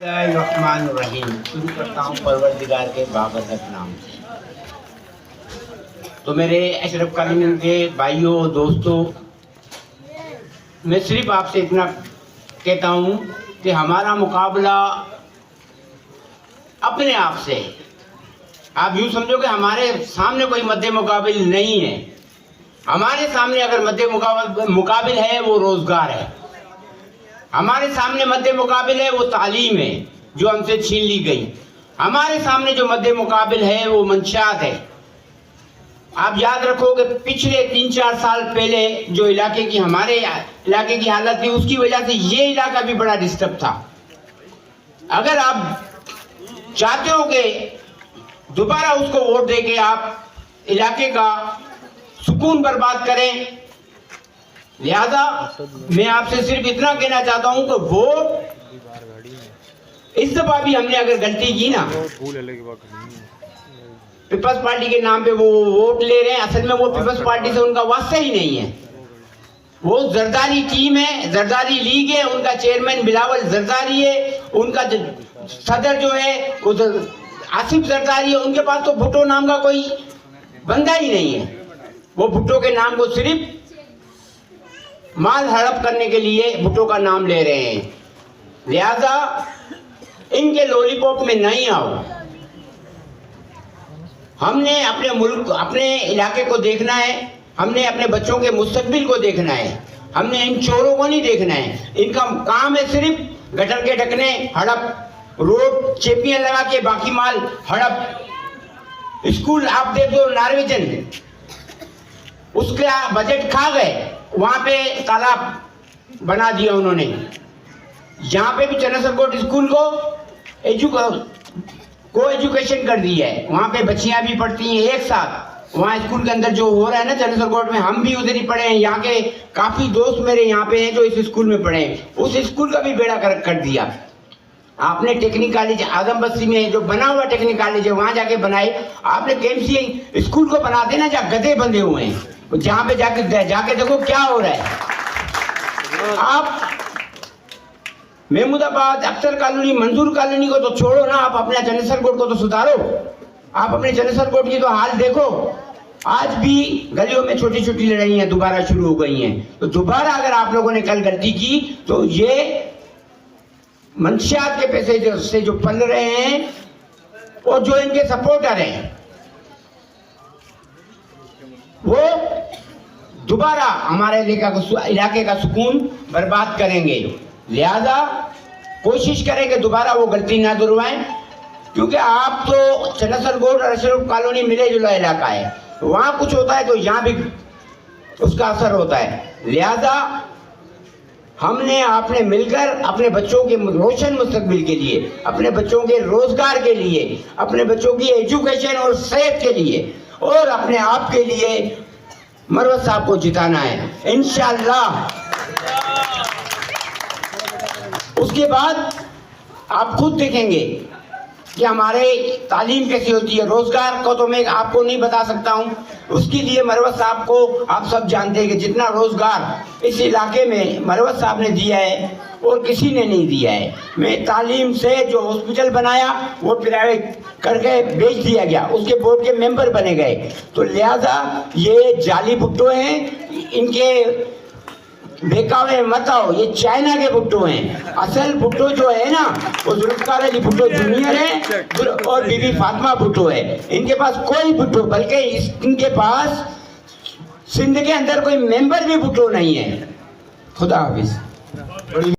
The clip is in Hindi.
रहीम शुरू करता हूँ परवरदिगार के बाबरकत नाम से। तो मेरे अशरफ कॉलोनी के भाइयों दोस्तों, मैं सिर्फ आपसे इतना कहता हूँ कि हमारा मुकाबला अपने आप से है। आप यूँ समझो कि हमारे सामने कोई मध्य मुकाबिल नहीं है। हमारे सामने अगर मध्य मुकाबिल है वो रोजगार है। हमारे सामने मध्य मुकाबिल है वो तालीम है जो हमसे छीन ली गई। हमारे सामने जो मध्य मुकाबिल है वो मंशात है। आप याद रखोगे पिछले 3-4 साल पहले जो इलाके की हमारे इलाके की हालत थी, उसकी वजह से ये इलाका भी बड़ा डिस्टर्ब था। अगर आप चाहते हो कि दोबारा उसको वोट देके आप इलाके का सुकून बर्बाद करें, लिहाजा मैं आपसे सिर्फ इतना कहना चाहता हूं कि वोट इस दफा भी हमने अगर गलती की ना, पीपल्स पार्टी के नाम पे वो वोट ले रहे हैं, असल में वो पीपल्स पार्टी से उनका वास्ता ही नहीं है। वो जरदारी टीम है, जरदारी लीग है, उनका चेयरमैन बिलावल जरदारी है, उनका सदर जो है वो आसिफ जरदारी है। उनके पास तो भुट्टो नाम का कोई बंदा ही नहीं है। वो भुट्टो के नाम को सिर्फ माल हड़प करने के लिए भुट्टो का नाम ले रहे हैं। लिहाजा इनके लॉलीपॉप में नहीं आओ। हमने अपने मुल्क, अपने इलाके को देखना है। हमने अपने बच्चों के मुस्तकबिल को देखना है। हमने इन चोरों को नहीं देखना है। इनका काम है सिर्फ गटर के ढकने, हड़प, रोड चेपियां लगा के बाकी माल हड़प। स्कूल आप देख दो नारवेजन, उसका बजट खा गए, वहां पे तालाब बना दिया उन्होंने। यहाँ पे भी चन्नासरकोट स्कूल को एजुकेशन कर दिया है। वहाँ पे बच्चियां भी पढ़ती हैं एक साथ। वहाँ स्कूल के अंदर जो हो रहा है ना चन्नासरकोट में, हम भी उधर ही पढ़े हैं। यहाँ के काफी दोस्त मेरे यहाँ पे हैं जो इस स्कूल में पढ़े हैं। उस स्कूल का भी बेड़ा कर दिया आपने। टेक्निकल कॉलेज आजम बस्ती में जो बना हुआ टेक्निकल कॉलेज है, वहाँ जाके बनाए आपने। केएमसी स्कूल को बना देना जहाँ गधे बंधे हुए हैं, जहाँ पे जाके देखो क्या हो रहा है। आप महमूदाबाद, अख्तर कॉलोनी, मंजूर कॉलोनी को तो छोड़ो ना, आप अपने चन्नासरकोट को तो सुधारो। आप अपने चन्नासरकोट की तो हाल देखो। आज भी गलियों में छोटी छोटी लड़ाइयाँ दोबारा शुरू हो गई हैं। तो दोबारा अगर आप लोगों ने कल गलती की तो ये मंशियात के पैसे से जो पल रहे हैं और जो इनके सपोर्टर हैं वो दोबारा हमारे इलाके का सुकून बर्बाद करेंगे। लिहाजा कोशिश करें कि दोबारा वो गलती ना दोहराएं, क्योंकि आप तो चन्नासरकोट और अशरफ कॉलोनी मिले जुला इलाका है। वहाँ कुछ होता है तो यहाँ भी उसका असर होता है। लिहाजा हमने आपने मिलकर अपने बच्चों के रोशन मुस्तकबिल के लिए, अपने बच्चों के रोजगार के लिए, अपने बच्चों की एजुकेशन और सेहत के लिए और अपने आप के लिए मरवत साहब को जिताना है इंशाअल्लाह। उसके बाद आप खुद देखेंगे कि हमारे तालीम कैसी होती है। रोजगार को तो मैं आपको नहीं बता सकता हूँ, उसके लिए मरवत साहब को आप सब जानते हैं कि जितना रोजगार इस इलाके में मरवत साहब ने दिया है और किसी ने नहीं दिया है। मैं तालीम से जो हॉस्पिटल बनाया वो प्राइवेट करके बेच दिया गया, उसके बोर्ड के मेंबर बने गए। तो लिहाजा ये जाली भुट्टो हैं, इनके बेकावे मत आओ। ये चाइना के भुट्टो हैं। असल भुट्टो जो है ना वो जुल्फकार अली भुट्टो जूनियर है और बीबी फातिमा भुट्टो है। इनके पास कोई भुट्टो, बल्कि इनके पास सिंध के अंदर कोई मेंबर भी भुट्टो नहीं है। खुदा हाफिज।